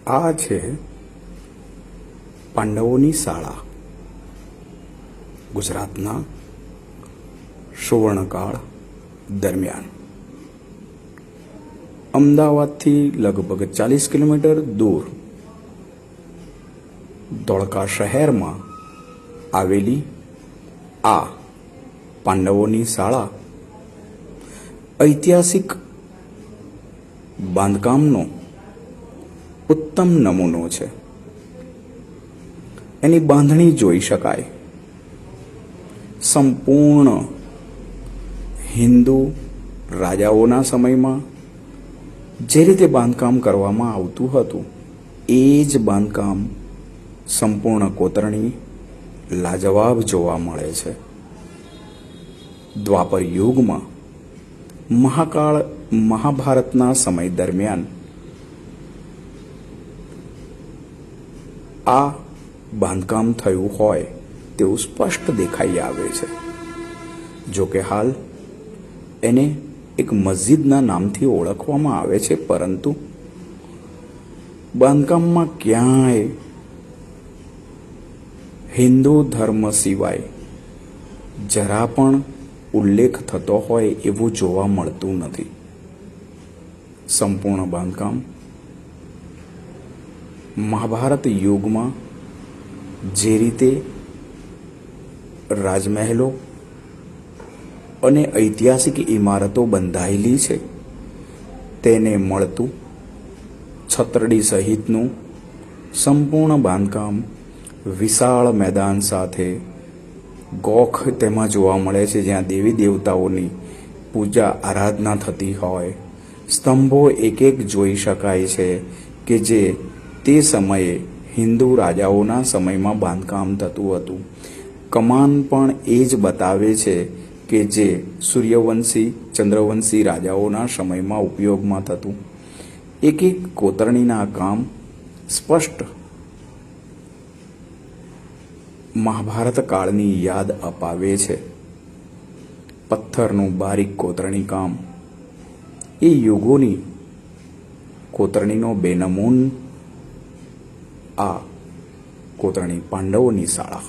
આ છે પાંડવોની શાળા. ગુજરાતના સુવર્ણકાળ દરમિયાન અમદાવાદથી લગભગ 40 કિલોમીટર દૂર ધોળકા શહેરમાં આવેલી આ પાંડવોની શાળા ઐતિહાસિક બાંધકામનો ઉત્તમ નમૂનો છે. એની બાંધણી જોઈ શકાય. સંપૂર્ણ હિન્દુ રાજાઓના સમયમાં જે રીતે બાંધકામ કરવામાં આવતું હતું એ જ બાંધકામ સંપૂર્ણ કોતરણી લાજવાબ જોવા મળે છે. દ્વાપર યુગમાં મહાભારતના સમય દરમિયાન આ બાંધકામ થયું હોય તેવું સ્પષ્ટ દેખાઈ આવે છે. જો કે હાલ એને એક મસ્જિદના નામથી ઓળખવામાં આવે છે, પરંતુ બાંધકામમાં ક્યાંય હિન્દુ ધર્મ સિવાય જરા પણ ઉલ્લેખ થતો હોય એવું જોવા મળતું નથી. સંપૂર્ણ બાંધકામ મહાભારત યુગમાં જે રીતે રાજમહેલો અને ઐતિહાસિક ઇમારતો બંધાયેલી છે તેને મળતું છતરડી સહિતનું સંપૂર્ણ બાંધકામ વિશાળ મેદાન સાથે ગોખ તેમાં જોવા મળે છે, જ્યાં દેવી દેવતાઓની પૂજા આરાધના થતી હોય. સ્તંભો એક એક જોઈ શકાય છે કે જે તે સમયે હિન્દુ રાજાઓના સમયમાં બાંધકામ થતું હતું. કમાન પણ એ જ બતાવે છે કે જે સૂર્યવંશી ચંદ્રવંશી રાજાઓના સમયમાં ઉપયોગમાં થતું. એક એક કોતરણીના કામ સ્પષ્ટ મહાભારત કાળની યાદ અપાવે છે. પથ્થરનું બારીક કોતરણી કામ એ યુગોની કોતરણીનો બેનમૂન આ કોતરણી પાંડવોની શાળા.